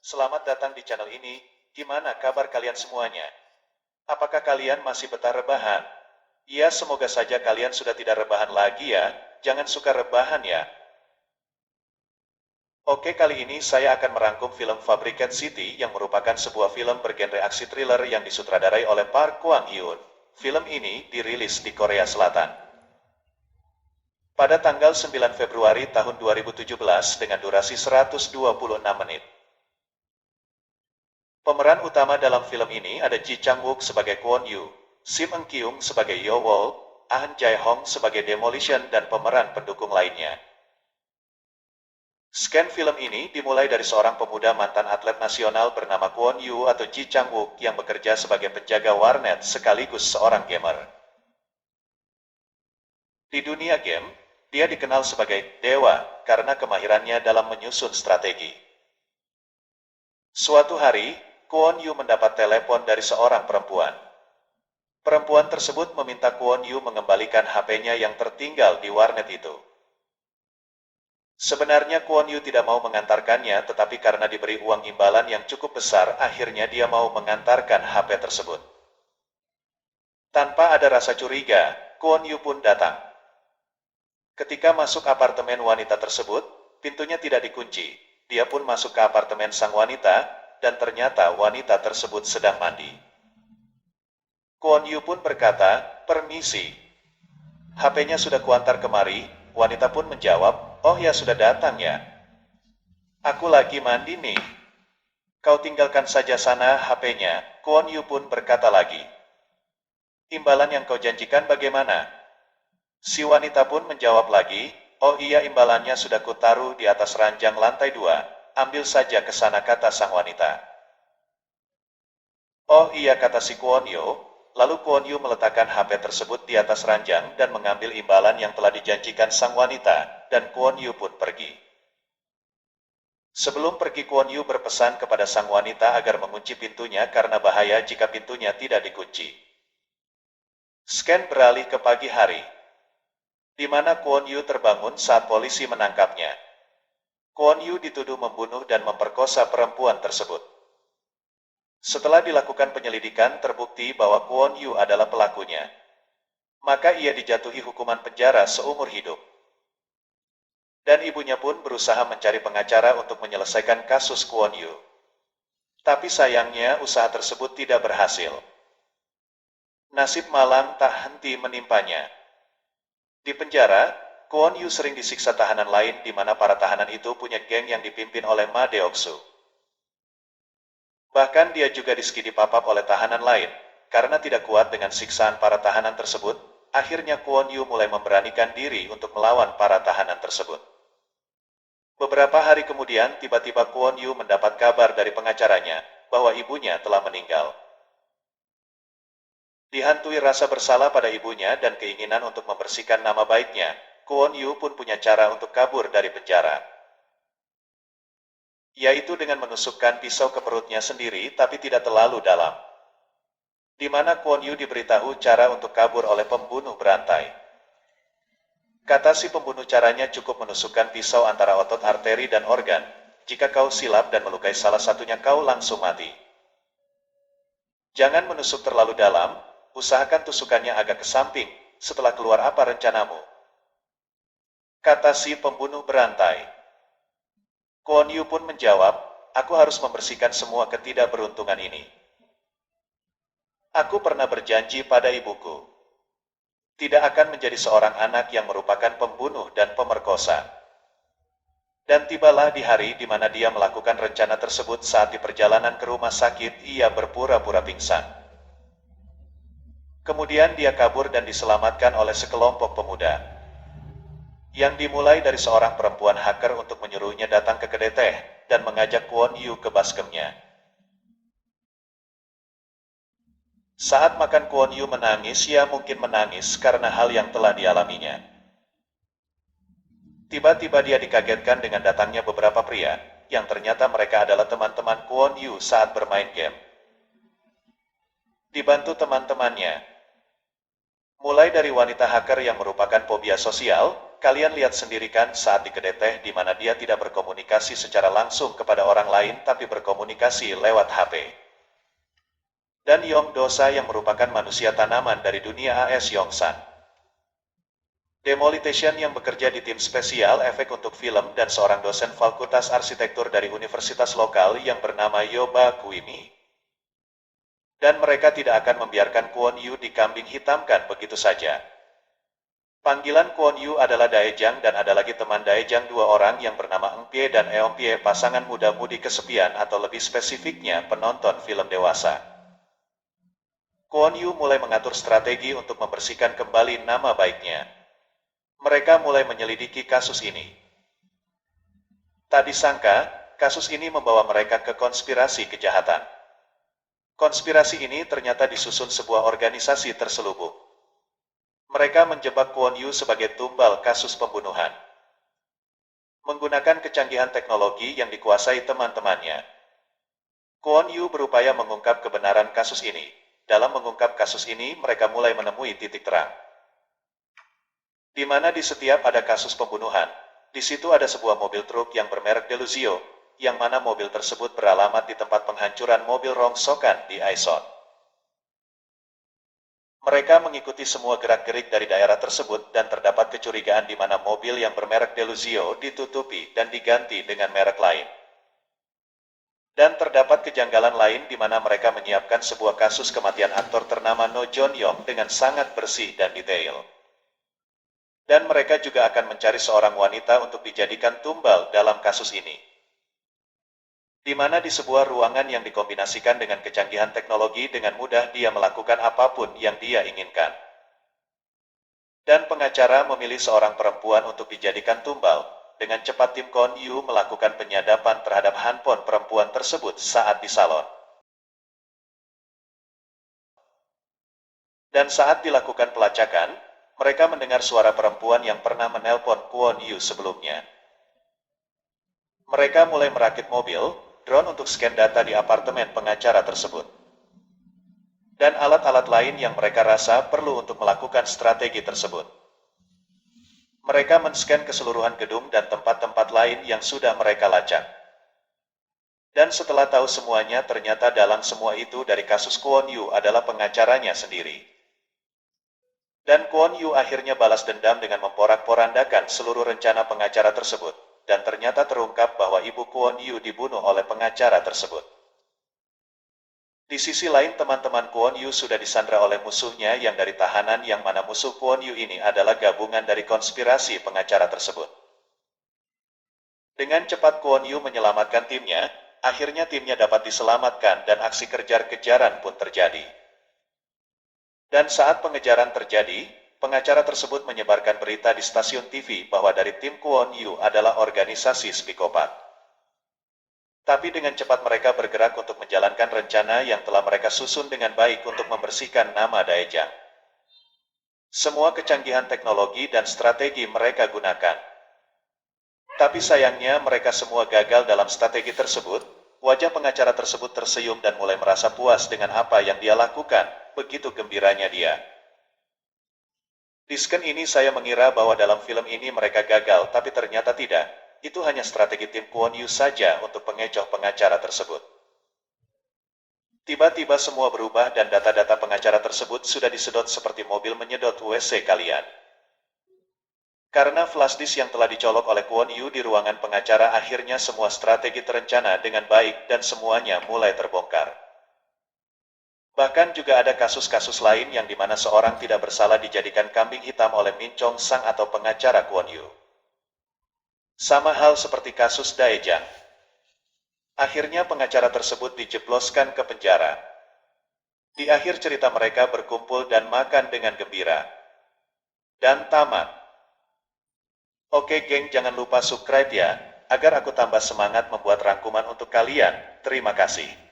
Selamat datang di channel ini. Gimana kabar kalian semuanya? Apakah kalian masih betah rebahan? Ya, semoga saja kalian sudah tidak rebahan lagi ya. Jangan suka rebahan ya. Oke, kali ini saya akan merangkum film Fabricate City yang merupakan sebuah film bergenre aksi thriller yang disutradarai oleh Park Kwang-hyun. Film ini dirilis di Korea Selatan pada tanggal 9 Februari tahun 2017 dengan durasi 126 menit. Pemeran utama dalam film ini ada Ji Chang-wook sebagai Kwon Yu, Sim Eun-kyung sebagai Yo Wol, Ahn Jae-hong sebagai Demolition dan pemeran pendukung lainnya. Scan film ini dimulai dari seorang pemuda mantan atlet nasional bernama Kwon Yu atau Ji Chang-wook yang bekerja sebagai penjaga warnet sekaligus seorang gamer. Di dunia game, dia dikenal sebagai dewa karena kemahirannya dalam menyusun strategi. Suatu hari, Kwon Yu mendapat telepon dari seorang perempuan. Perempuan tersebut meminta Kwon Yu mengembalikan HP-nya yang tertinggal di warnet itu. Sebenarnya Kwon Yu tidak mau mengantarkannya, tetapi karena diberi uang imbalan yang cukup besar, akhirnya dia mau mengantarkan HP tersebut. Tanpa ada rasa curiga, Kwon Yu pun datang. Ketika masuk apartemen wanita tersebut, pintunya tidak dikunci. Dia pun masuk ke apartemen sang wanita, dan ternyata wanita tersebut sedang mandi. Kwon Yu pun berkata, "Permisi. HP-nya sudah kuantar kemari." Wanita pun menjawab, "Oh ya, sudah datang ya. Aku lagi mandi nih. Kau tinggalkan saja sana HP-nya." Kwon Yu pun berkata lagi, "Imbalan yang kau janjikan bagaimana?" Si wanita pun menjawab lagi, "Oh iya, imbalannya sudah kutaruh di atas ranjang lantai 2. Ambil saja ke sana," kata sang wanita. "Oh iya," kata si Kwon Yu. Lalu Kwon Yu meletakkan HP tersebut di atas ranjang dan mengambil imbalan yang telah dijanjikan sang wanita, dan Kwon Yu pun pergi. Sebelum pergi, Kwon Yu berpesan kepada sang wanita agar mengunci pintunya karena bahaya jika pintunya tidak dikunci. Scan beralih ke pagi hari, di mana Kwon Yu terbangun saat polisi menangkapnya. Kwon Yu dituduh membunuh dan memperkosa perempuan tersebut. Setelah dilakukan penyelidikan, terbukti bahwa Kwon Yu adalah pelakunya. Maka ia dijatuhi hukuman penjara seumur hidup. Dan ibunya pun berusaha mencari pengacara untuk menyelesaikan kasus Kwon Yu. Tapi sayangnya usaha tersebut tidak berhasil. Nasib malang tak henti menimpanya. Di penjara, Kwon Yu sering disiksa tahanan lain di mana para tahanan itu punya geng yang dipimpin oleh Ma Deok-soo. Bahkan dia juga diskidipapap oleh tahanan lain. Karena tidak kuat dengan siksaan para tahanan tersebut, akhirnya Kwon Yu mulai memberanikan diri untuk melawan para tahanan tersebut. Beberapa hari kemudian, tiba-tiba Kwon Yu mendapat kabar dari pengacaranya bahwa ibunya telah meninggal. Dihantui rasa bersalah pada ibunya dan keinginan untuk membersihkan nama baiknya, Kwon Yu pun punya cara untuk kabur dari penjara. Yaitu dengan menusukkan pisau ke perutnya sendiri tapi tidak terlalu dalam. Di mana Kwon Yu diberitahu cara untuk kabur oleh pembunuh berantai. Kata si pembunuh, caranya cukup menusukkan pisau antara otot arteri dan organ. Jika kau silap dan melukai salah satunya, kau langsung mati. Jangan menusuk terlalu dalam, usahakan tusukannya agak ke samping. Setelah keluar, apa rencanamu? Kata si pembunuh berantai. Kwon Yu pun menjawab, "Aku harus membersihkan semua ketidakberuntungan ini. Aku pernah berjanji pada ibuku tidak akan menjadi seorang anak yang merupakan pembunuh dan pemerkosa." Dan tibalah di hari di mana dia melakukan rencana tersebut. Saat di perjalanan ke rumah sakit, ia berpura-pura pingsan. Kemudian dia kabur dan diselamatkan oleh sekelompok pemuda. Yang dimulai dari seorang perempuan hacker untuk menyuruhnya datang ke kedai teh dan mengajak Kwon Yu ke baskemnya. Saat makan, Kwon Yu menangis. Ya, mungkin menangis karena hal yang telah dialaminya. Tiba-tiba dia dikagetkan dengan datangnya beberapa pria, yang ternyata mereka adalah teman-teman Kwon Yu saat bermain game. Dibantu teman-temannya, Mulai dari wanita hacker yang merupakan fobia sosial, kalian lihat sendiri kan saat di kedai teh di mana dia tidak berkomunikasi secara langsung kepada orang lain tapi berkomunikasi lewat HP. Dan Yong Dosa yang merupakan manusia tanaman dari dunia AS Yongsan. Demolition yang bekerja di tim spesial efek untuk film dan seorang dosen fakultas arsitektur dari universitas lokal yang bernama Yoba Kuimi. Dan mereka tidak akan membiarkan Kwon Yu dikambing hitamkan begitu saja. Panggilan Kwon Yu adalah Daejang dan ada lagi teman Daejang dua orang yang bernama Eng Pie dan Eong Pie, pasangan muda-mudi kesepian atau lebih spesifiknya penonton film dewasa. Kwon Yu mulai mengatur strategi untuk membersihkan kembali nama baiknya. Mereka mulai menyelidiki kasus ini. Tak disangka, kasus ini membawa mereka ke konspirasi kejahatan. Konspirasi ini ternyata disusun sebuah organisasi terselubung. Mereka menjebak Kwon Yu sebagai tumbal kasus pembunuhan. Menggunakan kecanggihan teknologi yang dikuasai teman-temannya, Kwon Yu berupaya mengungkap kebenaran kasus ini. Dalam mengungkap kasus ini, mereka mulai menemui titik terang. Di mana di setiap ada kasus pembunuhan, di situ ada sebuah mobil truk yang bermerek Deluzio, yang mana mobil tersebut beralamat di tempat penghancuran mobil rongsokan di Aison. Mereka mengikuti semua gerak-gerik dari daerah tersebut dan terdapat kecurigaan di mana mobil yang bermerek Deluzio ditutupi dan diganti dengan merek lain. Dan terdapat kejanggalan lain di mana mereka menyiapkan sebuah kasus kematian aktor ternama No Jon Yong dengan sangat bersih dan detail. Dan mereka juga akan mencari seorang wanita untuk dijadikan tumbal dalam kasus ini. Di mana di sebuah ruangan yang dikombinasikan dengan kecanggihan teknologi dengan mudah dia melakukan apapun yang dia inginkan. Dan pengacara memilih seorang perempuan untuk dijadikan tumbal. Dengan cepat tim Kwon Yu melakukan penyadapan terhadap handphone perempuan tersebut saat di salon. Dan saat dilakukan pelacakan, mereka mendengar suara perempuan yang pernah menelpon Kwon Yu sebelumnya. Mereka mulai merakit mobil, drone untuk scan data di apartemen pengacara tersebut. Dan alat-alat lain yang mereka rasa perlu untuk melakukan strategi tersebut. Mereka men-scan keseluruhan gedung dan tempat-tempat lain yang sudah mereka lacak. Dan setelah tahu semuanya, ternyata dalam semua itu dari kasus Kwon Yu adalah pengacaranya sendiri. Dan Kwon Yu akhirnya balas dendam dengan memporak-porandakan seluruh rencana pengacara tersebut. Dan ternyata terungkap bahwa ibu Kwon Yu dibunuh oleh pengacara tersebut. Di sisi lain teman-teman Kwon Yu sudah disandra oleh musuhnya yang dari tahanan yang mana musuh Kwon Yu ini adalah gabungan dari konspirasi pengacara tersebut. Dengan cepat Kwon Yu menyelamatkan timnya, akhirnya timnya dapat diselamatkan dan aksi kejar-kejaran pun terjadi. Dan saat pengejaran terjadi, pengacara tersebut menyebarkan berita di stasiun TV bahwa dari tim Kwon Yu adalah organisasi psikopat. Tapi dengan cepat mereka bergerak untuk menjalankan rencana yang telah mereka susun dengan baik untuk membersihkan nama Daejang. Semua kecanggihan teknologi dan strategi mereka gunakan. Tapi sayangnya mereka semua gagal dalam strategi tersebut. Wajah pengacara tersebut tersenyum dan mulai merasa puas dengan apa yang dia lakukan. Begitu gembiranya dia. Di scan ini saya mengira bahwa dalam film ini mereka gagal, tapi ternyata tidak. Itu hanya strategi tim Kwon Yu saja untuk pengecoh pengacara tersebut. Tiba-tiba semua berubah dan data-data pengacara tersebut sudah disedot seperti mobil menyedot WC kalian. Karena flash disk yang telah dicolok oleh Kwon Yu di ruangan pengacara, akhirnya semua strategi terencana dengan baik dan semuanya mulai terbongkar. Bahkan juga ada kasus-kasus lain yang dimana seorang tidak bersalah dijadikan kambing hitam oleh Min Chong Sang atau pengacara Kwon Yu. Sama hal seperti kasus Daejang. Akhirnya pengacara tersebut dijebloskan ke penjara. Di akhir cerita mereka berkumpul dan makan dengan gembira. Dan tamat. Oke geng, jangan lupa subscribe ya, agar aku tambah semangat membuat rangkuman untuk kalian. Terima kasih.